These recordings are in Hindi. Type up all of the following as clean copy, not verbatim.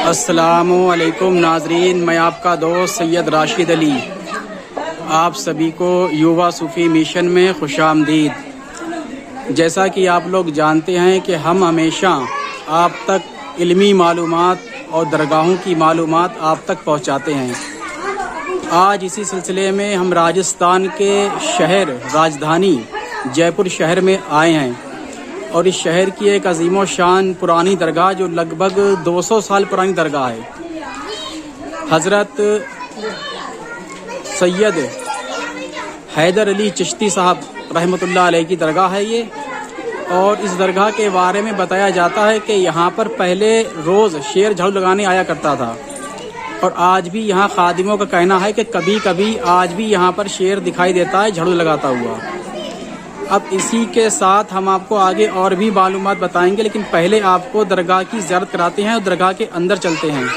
अस्सलामुअलैकुम नाजरीन, मैं आपका दोस्त सैयद राशिद अली आप सभी को युवा सूफ़ी मिशन में खुशामदीद। जैसा कि आप लोग जानते हैं कि हम हमेशा आप तक इल्मी मालूमात और दरगाहों की मालूमात आप तक पहुंचाते हैं। आज इसी सिलसिले में हम राजस्थान के शहर राजधानी जयपुर शहर में आए हैं और इस शहर की एक अजीमो शान पुरानी दरगाह जो लगभग 200 साल पुरानी दरगाह है, हज़रत सैयद हैदर अली चिश्ती साहब रहमतुल्लाह अलैह की दरगाह है ये। और इस दरगाह के बारे में बताया जाता है कि यहाँ पर पहले रोज़ शेर झाड़ू लगाने आया करता था और आज भी यहाँ खादिमों का कहना है कि कभी कभी आज भी यहाँ पर शेर दिखाई देता है झाड़ू लगाता हुआ। अब इसी के साथ हम आपको आगे और भी मालूमात बताएंगे, लेकिन पहले आपको दरगाह की ज़ियारत कराते हैं और दरगाह के अंदर चलते हैं।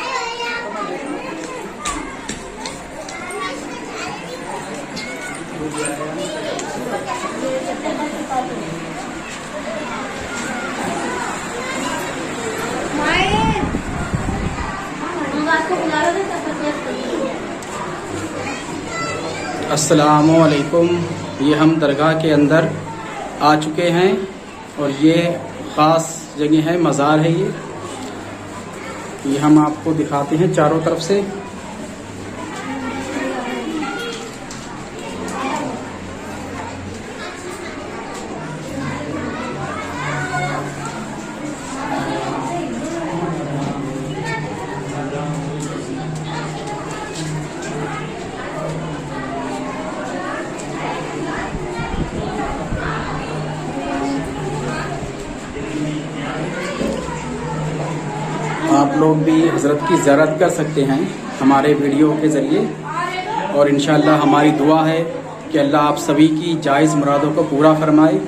अस्सलामुअलैकुम। ये हम दरगाह के अंदर आ चुके हैं और ये ख़ास जगह है, मज़ार है ये हम आपको दिखाते हैं चारों तरफ से। आप लोग भी हज़रत की ज़ियारत कर सकते हैं हमारे वीडियो के ज़रिए और इंशाअल्लाह हमारी दुआ है कि अल्लाह आप सभी की जायज़ मुरादों को पूरा फरमाए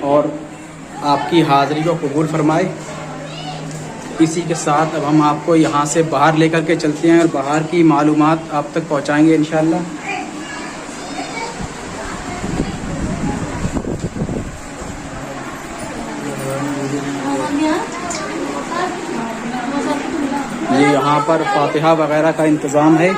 और आपकी हाज़िरी को कबूल फरमाए। इसी के साथ अब हम आपको यहाँ से बाहर लेकर के चलते हैं और बाहर की मालूमात आप तक पहुँचाएँगे इंशाअल्लाह। ये यहाँ पर फातिहा वगैरह का इंतज़ाम है।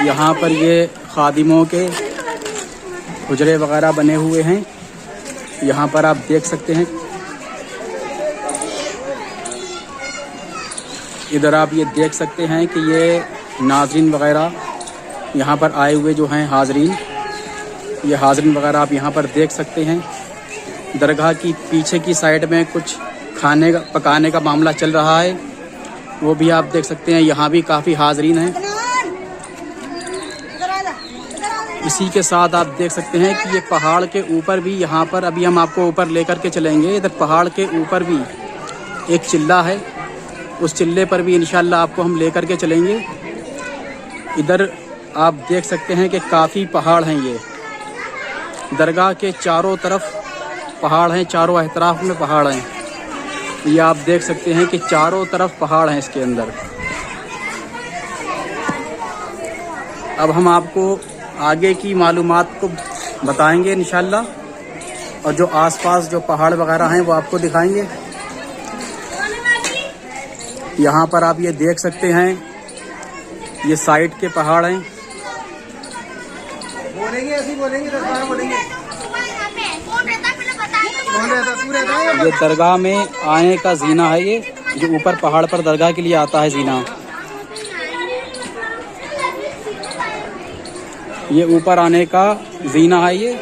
यहाँ पर ये खादिमों के हुजरे वगैरह बने हुए हैं, यहाँ पर आप देख सकते हैं। इधर आप ये देख सकते हैं कि ये नाज़रीन वगैरह यहाँ पर आए हुए जो हैं हाज़रीन, ये हाज़रीन वगैरह आप यहाँ पर देख सकते हैं। दरगाह की पीछे की साइड में कुछ खाने का पकाने का मामला चल रहा है, वो भी आप देख सकते हैं। यहाँ भी काफ़ी हाज़रीन हैं। इसी के साथ आप देख सकते हैं कि ये पहाड़ के ऊपर भी, यहाँ पर अभी हम आपको ऊपर लेकर के चलेंगे। इधर पहाड़ के ऊपर भी एक चिल्ला है, उस चिल्ले पर भी इंशाअल्लाह आपको हम लेकर के चलेंगे। इधर आप देख सकते हैं कि काफ़ी पहाड़ हैं। ये दरगाह के चारों तरफ पहाड़ हैं, चारों एतराफ़ में पहाड़ हैं। ये आप देख सकते हैं कि चारों तरफ पहाड़ हैं इसके अंदर। अब हम आपको आगे की मालूमात को बताएंगे इंशाअल्लाह और जो आसपास जो पहाड़ वगैरह हैं वो आपको दिखाएंगे। यहाँ पर आप ये देख सकते हैं, ये साइड के पहाड़ हैं। बोलेंगे ऐसे बोलेंगे, 10 बार बोलेंगे। ये दरगाह में आने का जीना है, ये जो ऊपर पहाड़ पर दरगाह के लिए आता है जीना। ये ऊपर आने का जीना है, ये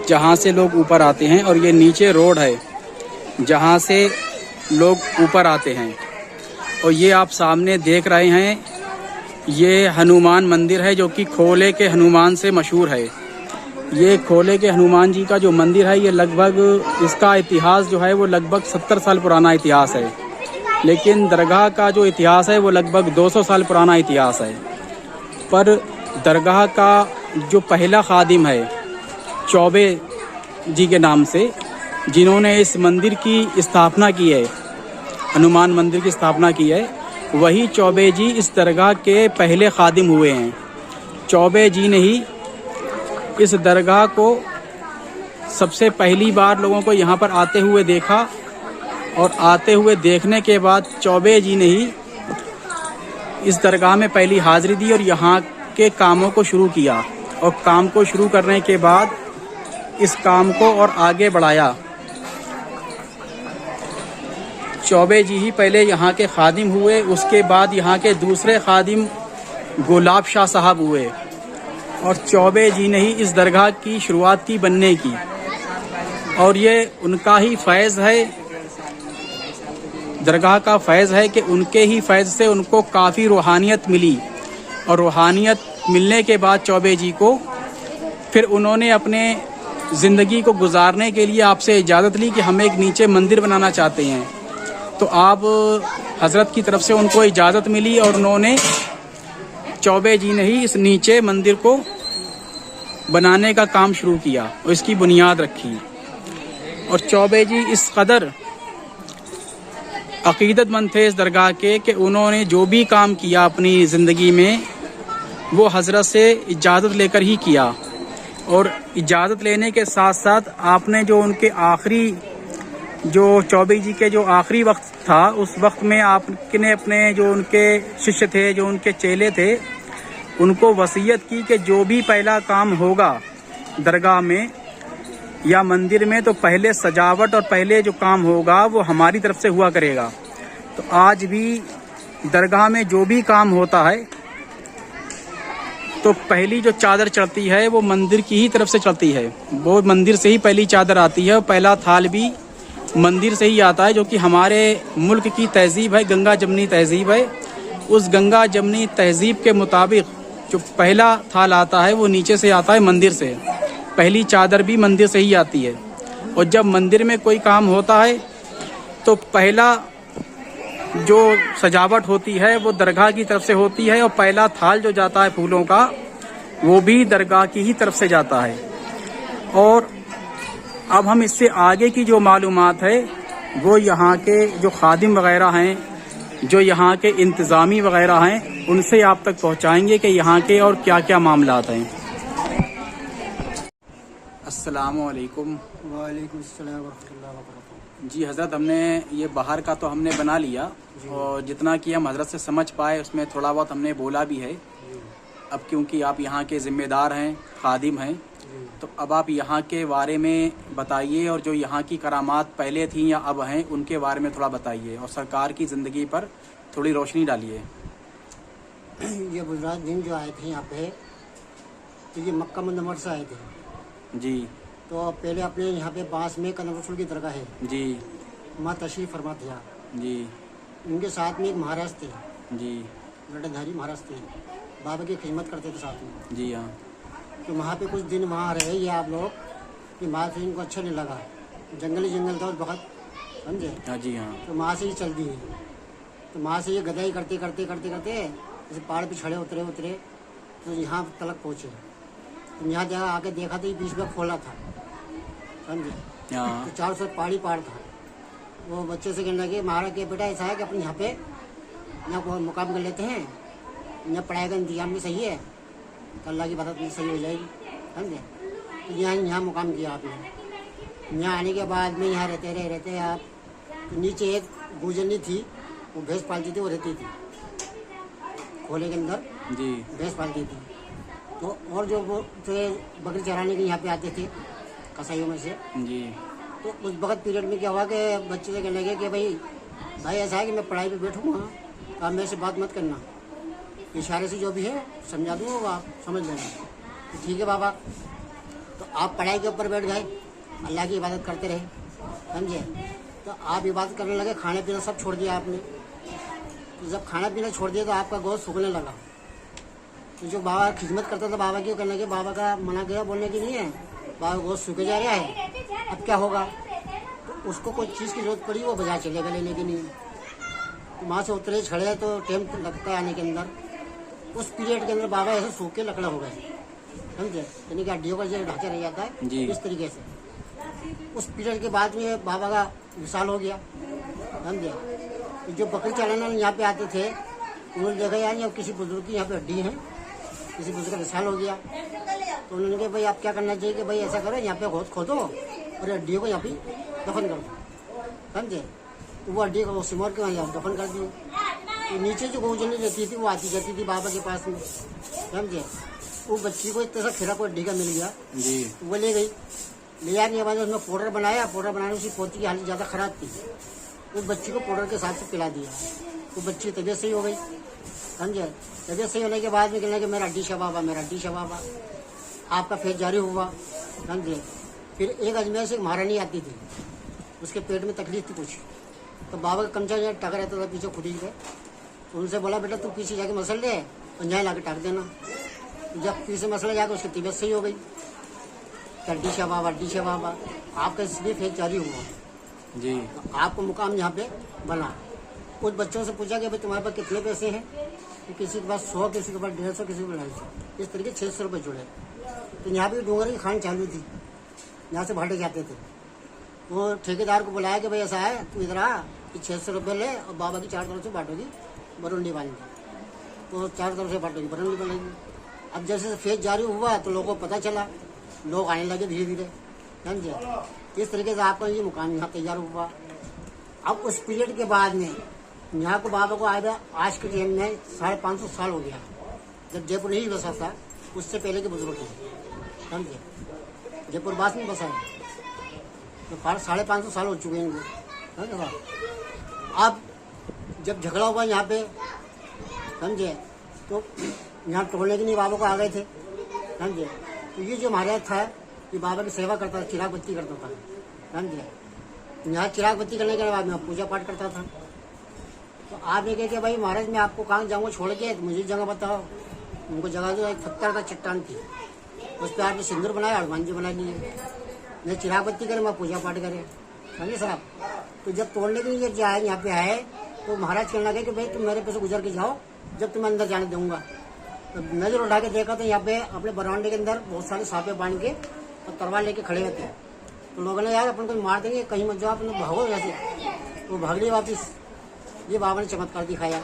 जहाँ से लोग ऊपर आते हैं और ये नीचे रोड है जहाँ से लोग ऊपर आते हैं। और ये आप सामने देख रहे हैं, ये हनुमान मंदिर है जो कि खोले के हनुमान से मशहूर है। ये खोले के हनुमान जी का जो मंदिर है, ये लगभग इसका इतिहास जो है वो लगभग 70 साल पुराना इतिहास है, लेकिन दरगाह का जो इतिहास है वो लगभग 200 साल पुराना इतिहास है। पर दरगाह का जो पहला खादिम है चौबे जी के नाम से, जिन्होंने इस मंदिर की स्थापना की है, हनुमान मंदिर की स्थापना की है, वही चौबे जी इस दरगाह के पहले खादिम हुए हैं। चौबे जी ने ही इस दरगाह को सबसे पहली बार लोगों को यहाँ पर आते हुए देखा और आते हुए देखने के बाद चौबे जी ने ही इस दरगाह में पहली हाजिरी दी और यहाँ के कामों को शुरू किया और काम को शुरू करने के बाद इस काम को और आगे बढ़ाया। चौबे जी ही पहले यहाँ के खादिम हुए, उसके बाद यहाँ के दूसरे खादिम गुलाब शाह साहब हुए और चौबे जी ने ही इस दरगाह की शुरुआत की बनने की। और ये उनका ही फैज़ है, दरगाह का फैज़ है कि उनके ही फैज़ से उनको काफ़ी रूहानियत मिली और रूहानियत मिलने के बाद चौबे जी को फिर उन्होंने अपने ज़िंदगी को गुजारने के लिए आपसे इजाज़त ली कि हम एक नीचे मंदिर बनाना चाहते हैं। तो आप हज़रत की तरफ से उनको इजाज़त मिली और उन्होंने चौबे जी ने ही इस नीचे मंदिर को बनाने का काम शुरू किया और इसकी बुनियाद रखी। और चौबे जी इस कदर अकीदतमंद थे इस दरगाह के कि उन्होंने जो भी काम किया अपनी ज़िंदगी में वो हज़रत से इजाज़त लेकर ही किया। और इजाज़त लेने के साथ साथ आपने जो उनके आखिरी जो चौबे जी के जो आखिरी वक्त था उस वक्त में आपने अपने जो उनके शिष्य थे, जो उनके चेले थे, उनको वसीयत की कि जो भी पहला काम होगा दरगाह में या मंदिर में तो पहले सजावट और पहले जो काम होगा वो हमारी तरफ से हुआ करेगा। तो आज भी दरगाह में जो भी काम होता है तो पहली जो चादर चढ़ती है वो मंदिर की ही तरफ से चढ़ती है, वो मंदिर से ही पहली चादर आती है और पहला थाल भी मंदिर से ही आता है, जो कि हमारे मुल्क की तहजीब है, गंगा जमनी तहजीब है। उस गंगा जमनी तहजीब के मुताबिक जो पहला थाल आता है वो नीचे से आता है, मंदिर से। पहली चादर भी मंदिर से ही आती है। और जब मंदिर में कोई काम होता है तो पहला जो सजावट होती है वो दरगाह की तरफ से होती है और पहला थाल जो जाता है फूलों का वो भी दरगाह की ही तरफ से जाता है। और अब हम इससे आगे की जो मालूमात है वो यहाँ के जो खादिम वगैरह हैं, जो यहाँ के इंतज़ामी वगैरह हैं, उनसे आप तक पहुँचाएंगे कि यहाँ के और क्या क्या मामलात हैं। अस्सलामुअलैकुम। वालेकुम अस्सलाम वरहमतुल्लाहि वबरकातुहू। जी हज़रत, हमने ये बाहर का तो हमने बना लिया और जितना कि हम हज़रत से समझ पाए उसमें थोड़ा बहुत हमने बोला भी है। अब क्योंकि आप यहाँ के ज़िम्मेदार हैं, खादिम हैं, तो अब आप यहाँ के बारे में बताइए और जो यहाँ की करामात पहले थी या अब हैं उनके बारे में थोड़ा बताइए और सरकार की ज़िंदगी पर थोड़ी रोशनी डालिए। ये गुजरात दिन जो आए थे यहाँ पे, तो ये मक्का मुकम्मर से आए थे जी। तो पहले अपने यहाँ पे बांस में कदम रसूल की दरगाह है जी। वहाँ तशरीफ़ फरमा थे जी। उनके साथ में एक महाराज थे जी। लटाधारी महाराज थे, बाबा की खिदमत करते थे साथ में। जी हाँ। तो वहाँ पे कुछ दिन वहाँ रहे ये आप लोग कि वहाँ से इनको अच्छा नहीं लगा, जंगल था उस वक्त, समझे। हाँ जी हाँ। तो वहाँ से ही चल दिए। तो वहाँ से ये गदाई करते करते करते करते जैसे पहाड़ पे चढ़े उतरे तो यहाँ तलक पहुँचे। तो यहाँ जगह आके देखा तो ये बीच में खोला था, समझे। तो चारों तरफ पहाड़ी पहाड़ था। वो बच्चे से कहने लगे महाराज के बेटा ऐसा है कि अपन यहाँ पे यहाँ को मुकाम कर लेते हैं, यहाँ पढ़ाई का इंतजाम भी सही है तो अल्लाह की इबादत भी सही हो जाएगी, समझे। तो यहाँ मुकाम किया आपने। यहाँ आने के बाद में यहाँ रहते आप तो नीचे एक गुजरनी थी, वो भैंस पालती थी, वो रहती थी खोले के अंदर जी, भैंस पालती थी। तो और जो वो बकरी चराने के यहाँ पे आते थे कसाईयों में से जी। तो उस वक्त पीरियड में क्या हुआ कि बच्चे से कहने लगे कि भाई ऐसा है कि मैं पढ़ाई पे बैठूँगा तो आप मेरे से बात मत करना, इशारे से जो भी है समझा दूँगा वो आप समझ लेना। तो ठीक है बाबा। तो आप पढ़ाई के ऊपर बैठ गए, अल्लाह की इबादत करते रहे, समझे। तो आप इबादत करने लगे, खाने पीना सब छोड़ दिया आपने। तो जब खाना पीना छोड़ दिया तो आपका गोश्त सूखने लगा। तो जो बाबा खिदमत करता था बाबा की, करने के बाबा का मना किया, बोलने की नहीं है, बाबा गोश्त सूखे जा रहा है, अब क्या होगा। तो उसको कोई चीज़ की जरूरत पड़ी, वो बाजार चलेगा लेने के लिए। तो वहाँ से उतरे छड़े तो टाइम लगता है आने के अंदर। उस पीरियड के अंदर बाबा ऐसे सूखे लकड़ा हो गए, समझे, यानी कि हड्डियों का जो ढांचा रह जाता है इस तरीके से। उस पीरियड के बाद में बाबा का विशाल हो गया, समझे। तो जो बकरी चलाना यहाँ पे आते थे उन्होंने देखा यार अब किसी बुजुर्ग की यहाँ पे हड्डी है, किसी बुजुर्ग का विशाल हो गया। तो उन्होंने कहा भाई आप क्या करना चाहिए कि भाई ऐसा करो, यहाँ पे खोदो और हड्डियों को यहाँ पे दफन कर दो, समझे। तो वो हड्डी को सिमोर के वहाँ दफन कर दिए। तो नीचे जो गौजनी रहती थी वो आती जाती थी बाबा के पास में, समझे। वो बच्ची को इतना सा खिरा को हड्डी का मिल गया जी। तो वो ले गई, ले जाने के बाद उसने पाउडर बनाया। पाउडर बनाने उसकी पोती की हालत ज़्यादा खराब थी, उस बच्ची को पाउडर के साथ से पिला दिया। तो बच्ची तबीयत सही हो गई, समझे। तबीयत सही होने के बाद में कहने कि मेरा हड्डी शबाबा, मेरा हड्डी शबाबा। आपका फेज जारी हुआ, समझे। फिर एक अजमेर से एक महारानी आती थी, उसके पेट में तकलीफ थी कुछ, तो बाबा का कमचा जो टक रहता था पीछे खुदी के। तो उनसे बोला बेटा तू पीछे जाके मसल ले और यहाँ ला के टक देना। जब पीछे मसला जाकर उसकी तबीयत सही हो गई, हड्डी शबाबा, हड्डी शबाबा। आपका इसलिए फेज जारी हुआ जी। तो आपको मुकाम यहाँ पे बना। कुछ बच्चों से पूछा कि भाई तुम्हारे पास कितने पैसे हैं, तो किसी के पास 100, किसी के पास 150, किसी के पास 250, इस तरीके 600 रुपये जुड़े। तो यहाँ पे डूंगर की खान चालू थी, यहाँ से भाटे जाते थे। वो ठेकेदार को बुलाया कि भाई ऐसा है तू इधर आ कि 600 रुपये ले और बाबा की 4 तरफ से बांटोगी बरुंडी बांध के। तो 4 तरफ से बांटोगी बरुंडी बनेगी। अब जैसे फेज जारी हुआ तो लोगों को पता चला, लोग आने लगे धीरे धीरे, समझे। इस तरीके से आपका ये मुकाम यहाँ तैयार हुआ। अब उस पीरियड के बाद में यहाँ को बाबा को आया आज के टाइम में 550 साल हो गया। जब जयपुर नहीं बसा था उससे पहले के बुजुर्ग थे, समझे। जयपुर बास में बसा है तो 550 साल हो चुके हैं इनको, समझे। अब जब झगड़ा हुआ यहाँ पे, समझे, तो यहाँ तोड़ने के लिए बाबा को आ गए थे, समझे। तो ये जो महाराज था ये बाबा की सेवा करता था, चिराग बत्ती करता था, समझे। यहाँ चिराग बत्ती करने के बाद में पूजा पाठ करता था। तो आपने कहा कि भाई महाराज मैं आपको कहाँ जाऊँगा छोड़ के, तो मुझे जगह बताओ। उनको जगह जो एक पत्थर का चट्टान थी, उस पर आपने सिंदूर बनाया, हनुमान जी बना लिए। मैं चिराग बत्ती करे, मैं पूजा पाठ करे, समझे साहब। तो जब तोड़ने के लिए जाए यहाँ पे आए तो महाराज कहने लगे कि भाई तुम मेरे पे से गुजर के जाओ, जब तुम्हें अंदर जाने दूंगा। तो नजर उठा के देखा तो यहाँ पे अपने बरामदे के अंदर बहुत सारे सांपे बांध के और तलवार लेके खड़े रहते हैं। तो लोगों ने यार अपन को मार देंगे, कहीं मत जाओ, अपने भागो जैसे। तो भाग लिए वापिस। ये बाबा ने चमत्कार दिखाया,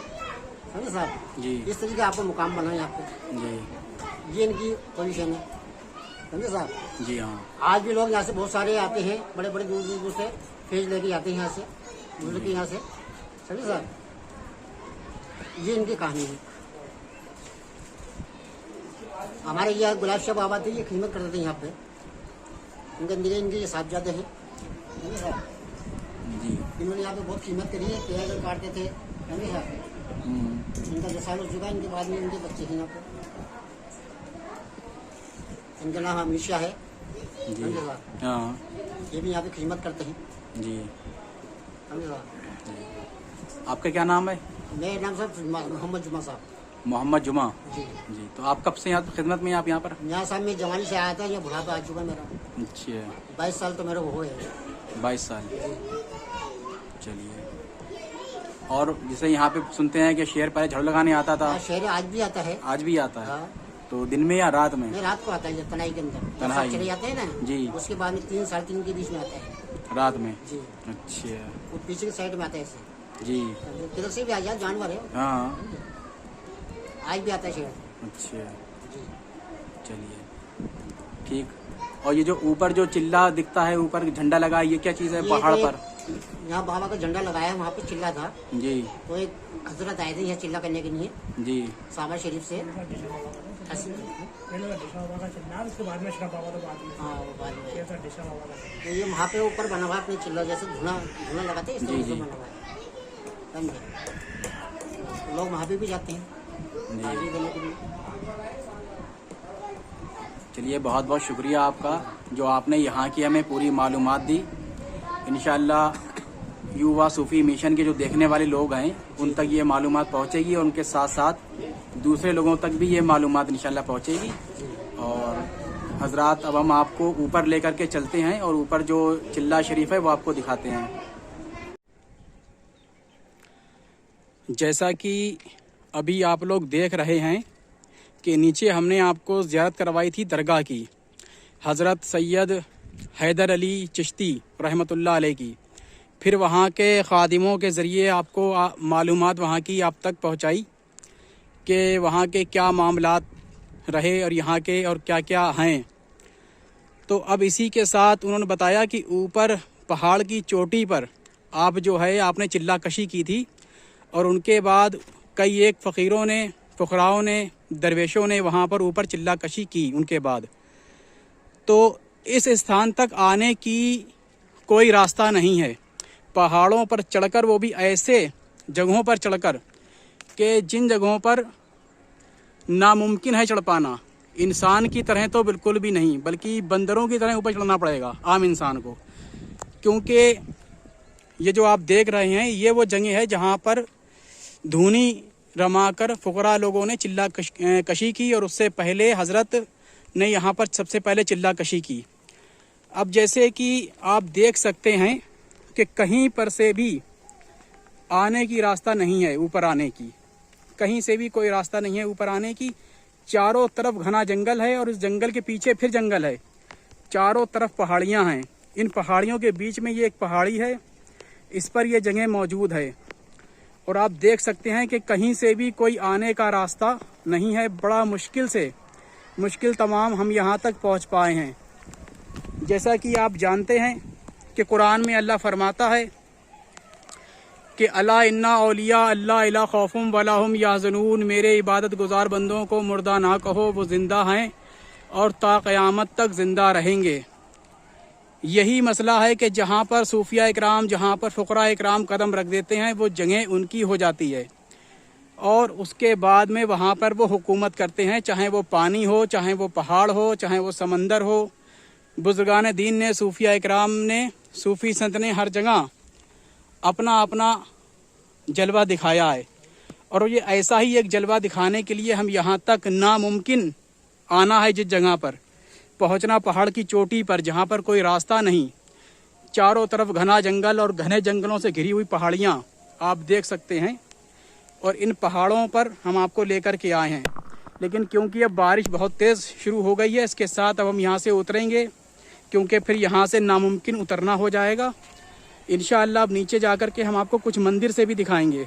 समझे साहब जी। इस तरीके आपको मुकाम बना यहाँ पे जी। ये इनकी पोजीशन है, समझे साहब। जी हाँ। आज भी लोग यहाँ से बहुत सारे आते हैं, बड़े बड़े दूर दूर से फेज लेके आते हैं यहाँ से, दूर के यहाँ से, समझे साहब। ये इनकी कहानी है। हमारे यहाँ गुलाब शाह बाबा थे, ये खिदमत करते थे यहाँ पे। इनके ये साहबजादे हैं, समझे साहब जी। इन्होंने यहाँ पे बहुत खिदमत करी है, पेड़ काटते थे, समझे साहब। इनका 10 साल हो चुका है, इनके बाद में इनके बच्चे हैं यहाँ पे। इनका नाम हमेशा है, जी। समझे साहब। हाँ ये भी यहाँ पे खिदमत करते हैं, जी। समझे साहब। आपका क्या नाम है? मेरा नाम साहब मोहम्मद जुमा साहब। मोहम्मद जुमा जी। जी। तो आप कब से यहाँ खिदमत में आप यहाँ पर? यहाँ साहब मैं जवानी से आया था, ये बुढ़ापा आ चुका मेरा। अच्छा। 22 साल तो मेरे को हो है। 22 साल। चलिए। और जैसे यहाँ पे सुनते हैं कि शेर पहले झाड़ू लगाने आता था, शहर आज भी आता है। आज भी आता है। हाँ। तो दिन में या रात में? नहीं, रात को आता है, तनाई के अंदर तन्हाई चले जाते हैं ना जी। उसके बाद में 3 साढ़े 3 के बीच में आता है रात में। जी। अच्छा वो पीछे की साइड में आता है ऐसे, जी। किधर से भी आ जाए, जानवर है, हाँ। आज भी आता है शेर। अच्छा जी। चलिए ठीक। और ये जो ऊपर जो चिल्ला दिखता है, ऊपर झंडा लगा है, ये क्या चीज़ है ये पहाड़ तो पर? यहाँ बाबा का झंडा लगाया है, वहाँ पे चिल्ला था। जी तो एक हजरत आए थे यहाँ चिल्ला करने के लिए, जी। साबर शरीफ से। उसके बाद में शराब बाबा तो बाद में हाँ, वो बाद में। ये था डिशा बाबा का। तो ये वहाँ पे ऊपर बना हुआ अपने चिल्ला जैसे धुना धुना लगाते हैं, इस तरह जी, से जी। बना हुआ है, समझे। लोग वहाँ पे भी जाते हैं जी। हाजिरी देने के लिए। चलिए बहुत बहुत शुक्रिया आपका, जो आपने यहाँ की हमें पूरी मालूमात दी। इंशाल्लाह युवा सूफी मिशन के जो देखने वाले लोग हैं उन तक ये मालूमात पहुँचेगी, और उनके साथ साथ दूसरे लोगों तक भी ये मालूमात इंशाल्लाह पहुँचेगी। और हजरात अब हम आपको ऊपर लेकर के चलते हैं और ऊपर जो चिल्ला शरीफ है वो आपको दिखाते हैं। जैसा कि अभी आप लोग देख रहे हैं कि नीचे हमने आपको ज़ियारत करवाई थी दरगाह की, हज़रत सैयद हैदर अली चिश्ती रहमतुल्लाह अलैह की। फिर वहाँ के ख़ादिमों के ज़रिए आपको मालूमात वहाँ की आप तक पहुँचाई कि वहाँ के क्या मामलात रहे और यहाँ के और क्या क्या हैं। तो अब इसी के साथ उन्होंने बताया कि ऊपर पहाड़ की चोटी पर आप जो है आपने चिल्ला कशी की थी और उनके बाद कई एक फ़कीरों ने, फ़ुकराओं ने, दरवेशों ने वहाँ पर ऊपर चिल्ला कशी की उनके बाद। तो इस स्थान तक आने की कोई रास्ता नहीं है। पहाड़ों पर चढ़कर, वो भी ऐसे जगहों पर चढ़कर कि जिन जगहों पर नामुमकिन है चढ़ पाना। इंसान की तरह तो बिल्कुल भी नहीं, बल्कि बंदरों की तरह ऊपर चढ़ना पड़ेगा आम इंसान को, क्योंकि ये जो आप देख रहे हैं ये वो जगह है जहाँ पर धूनी रमाकर फुकरा लोगों ने चिल्ला कशी की और उससे पहले हज़रत ने यहाँ पर सबसे पहले चिल्ला कशी की। अब जैसे कि आप देख सकते हैं कि कहीं पर से भी आने की रास्ता नहीं है, ऊपर आने की कहीं से भी कोई रास्ता नहीं है ऊपर आने की। चारों तरफ घना जंगल है और इस जंगल के पीछे फिर जंगल है, चारों तरफ पहाड़ियाँ हैं। इन पहाड़ियों के बीच में ये एक पहाड़ी है, इस पर यह जगह मौजूद है और आप देख सकते हैं कि कहीं से भी कोई आने का रास्ता नहीं है। बड़ा मुश्किल तमाम हम यहाँ तक पहुँच पाए हैं। जैसा कि आप जानते हैं कि कुरान में अल्लाह फरमाता है कि अला इन्ना औलिया अल्लाह ला खौफुम वला हुम याज़नून, मेरे इबादत गुजार बंदों को मुर्दा ना कहो, वो ज़िंदा हैं और ता क़यामत तक ज़िंदा रहेंगे। यही मसला है कि जहाँ पर सूफिया इकराम, जहाँ पर फ़ुकरा इकराम कदम रख देते हैं वो जगह उनकी हो जाती है और उसके बाद में वहाँ पर वो हुकूमत करते हैं, चाहे वो पानी हो, चाहे वो पहाड़ हो, चाहे वो समंदर हो। बुजुर्गान दीन ने, सूफिया इकराम ने, सूफ़ी संत ने हर जगह अपना अपना जलवा दिखाया है और ये ऐसा ही एक जलवा दिखाने के लिए हम यहाँ तक नामुमकिन आना है, जिस जगह पर पहुँचना, पहाड़ की चोटी पर जहाँ पर कोई रास्ता नहीं, चारों तरफ घना जंगल और घने जंगलों से घिरी हुई पहाड़ियाँ आप देख सकते हैं और इन पहाड़ों पर हम आपको लेकर के आए हैं। लेकिन क्योंकि अब बारिश बहुत तेज़ शुरू हो गई है, इसके साथ अब हम यहाँ से उतरेंगे क्योंकि फिर यहाँ से नामुमकिन उतरना हो जाएगा। इंशाअल्लाह अब नीचे जाकर के हम आपको कुछ मंदिर से भी दिखाएंगे।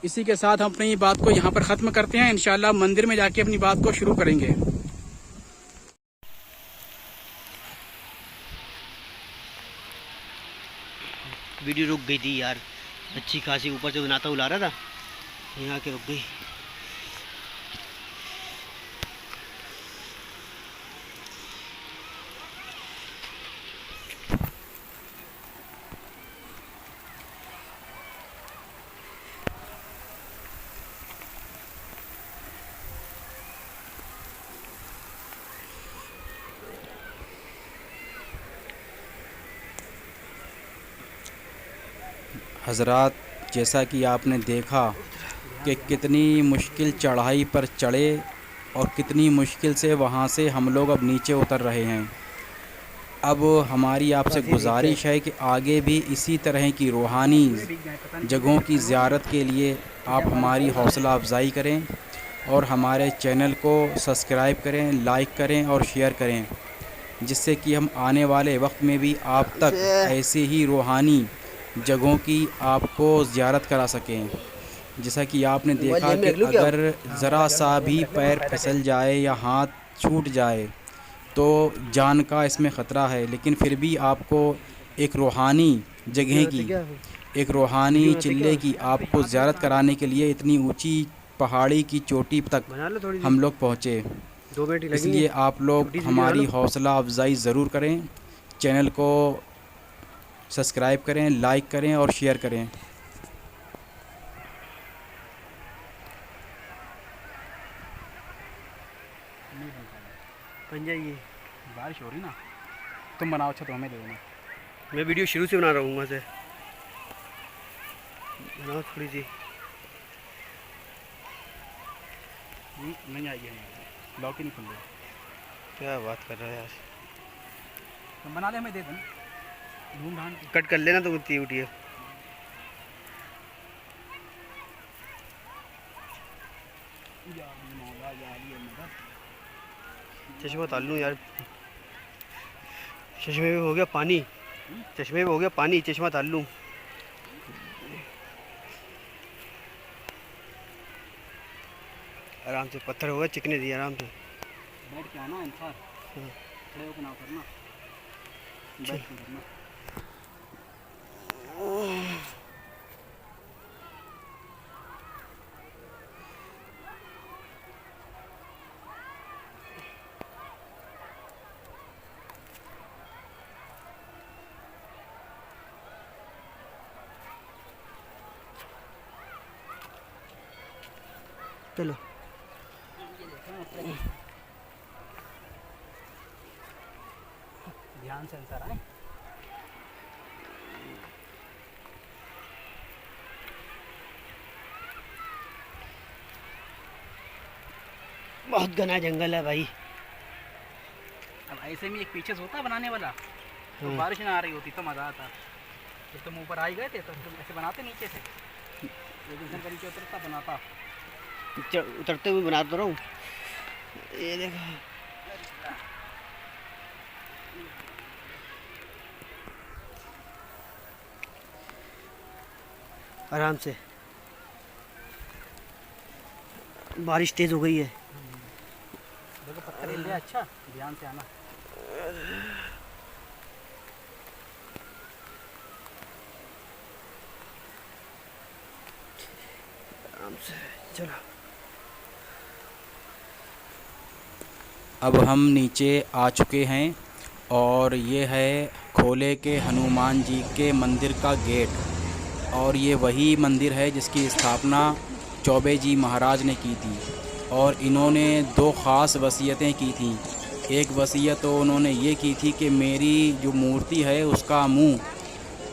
इसी के साथ हम अपनी बात को यहाँ पर ख़त्म करते हैं। इंशाअल्लाह मंदिर में जाके अपनी बात को शुरू करेंगे। वीडियो रुक गई थी यार, अच्छी खासी ऊपर से नाता उला रहा था, यहाँ के रुक गई। हज़रात, जैसा कि आपने देखा कि कितनी मुश्किल चढ़ाई पर चढ़े और कितनी मुश्किल से वहाँ से हम लोग अब नीचे उतर रहे हैं। अब हमारी आपसे गुजारिश है कि आगे भी इसी तरह की रूहानी जगहों की ज़ियारत के लिए आप हमारी हौसला अफजाई करें और हमारे चैनल को सब्सक्राइब करें, लाइक करें और शेयर करें, जिससे कि हम आने वाले वक्त में भी आप तक ऐसे ही रूहानी जगहों की आपको ज़ियारत करा सकें। जैसा कि आपने देखा कि अगर ज़रा सा भी पैर फिसल जाए या हाथ छूट जाए तो जान का इसमें ख़तरा है, लेकिन फिर भी आपको एक रूहानी जगह की, एक रूहानी चिल्ले की आपको ज़ियारत कराने के लिए इतनी ऊंची पहाड़ी की चोटी तक हम लोग पहुँचे। इसलिए आप लोग हमारी हौसला अफजाई ज़रूर करें, चैनल को सब्सक्राइब करें, लाइक करें और शेयर करें। बन जाइए, बारिश हो रही ना, तुम बनाओ, अच्छा तो हमें दे देना। मैं वीडियो शुरू से बना रहा हूँ, वहाँ से बनाओ थोड़ी सी। नहीं आएगी हमारे, लॉक ही नहीं खुल रहा। क्या बात कर रहा है यार, तुम बना ले, हमें दे देना, घूम ढांड कट कर लेना तो उतनी उठिए। चश्मा ताल लूँ यार, चश्मे में हो गया पानी, चश्मे में हो गया पानी, चश्मा ताल लूँ। आराम से पत्थर होगा, चिकने दिए आराम से। बैठ के आना इंसार, खड़े होकर ना करना, बैठ के करना। चलो ध्यान से अंदर आए। बहुत घना जंगल है भाई। अब ऐसे में एक पीछे से होता है बनाने वाला, तो हाँ। बारिश ना आ रही होती तो मज़ा आता। जब तुम ऊपर आ ही गए थे तो तुम ऐसे बनाते नीचे से, लेकिन फिर नीचे उतरता बनाता। उतरते हुए बना तो रहा हूँ। ये देखो आराम से। बारिश तेज हो गई है। देखो पत्थर हिल गया, अच्छा ध्यान से आना। आराम से चलो। अब हम नीचे आ चुके हैं और ये है खोले के हनुमान जी के मंदिर का गेट। और ये वही मंदिर है जिसकी स्थापना चौबे जी महाराज ने की थी। और इन्होंने दो ख़ास वसीयतें की थी। एक वसीयत तो उन्होंने ये की थी कि मेरी जो मूर्ति है उसका मुंह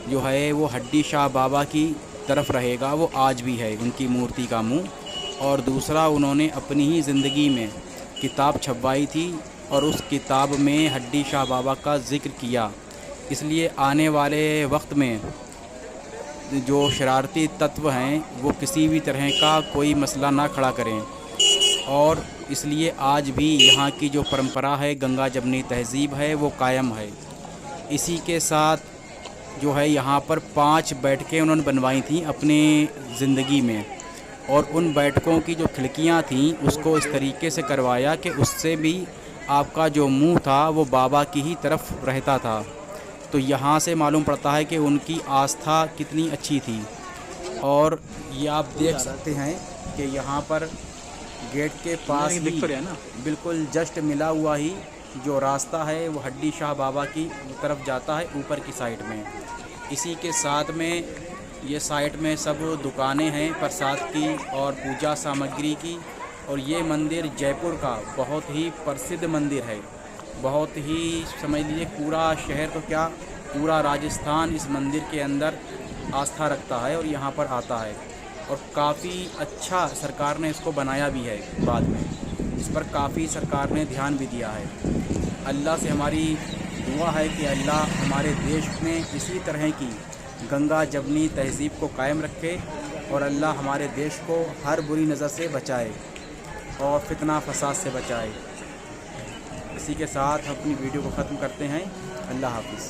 जो है वो हड्डी शाह बाबा की तरफ रहेगा, वो आज भी है उनकी मूर्ति का मुंह। और दूसरा उन्होंने अपनी ही ज़िंदगी में किताब छपवाई थी और उस किताब में हड्डी शाह बाबा का ज़िक्र किया। इसलिए आने वाले वक्त में जो शरारती तत्व हैं वो किसी भी तरह का कोई मसला ना खड़ा करें। और इसलिए आज भी यहाँ की जो परंपरा है, गंगा जमनी तहज़ीब है, वो कायम है। इसी के साथ जो है यहाँ पर 5 बैठकें उन्होंने बनवाई थी अपनी ज़िंदगी में। और उन बैठकों की जो खिड़कियाँ थीं उसको इस तरीके से करवाया कि उससे भी आपका जो मुंह था वो बाबा की ही तरफ रहता था। तो यहाँ से मालूम पड़ता है कि उनकी आस्था कितनी अच्छी थी। और ये आप देख सकते हैं कि यहाँ पर गेट के पास ही बिल्कुल जस्ट मिला हुआ ही जो रास्ता है वो हड्डी शाह बाबा की तरफ जाता है ऊपर की साइड में। इसी के साथ में ये साइड में सब दुकानें हैं प्रसाद की और पूजा सामग्री की। और ये मंदिर जयपुर का बहुत ही प्रसिद्ध मंदिर है। बहुत ही समझ लीजिए पूरा शहर तो क्या पूरा राजस्थान इस मंदिर के अंदर आस्था रखता है और यहाँ पर आता है। और काफ़ी अच्छा सरकार ने इसको बनाया भी है बाद में। इस पर काफ़ी सरकार ने ध्यान भी दिया है। अल्लाह से हमारी दुआ है कि अल्लाह हमारे देश में इसी तरह की गंगा जमनी तहज़ीब को कायम रखे और अल्लाह हमारे देश को हर बुरी नज़र से बचाए और फितना फसाद से बचाए। इसी के साथ अपनी वीडियो को ख़त्म करते हैं। अल्लाह हाफ़िज़।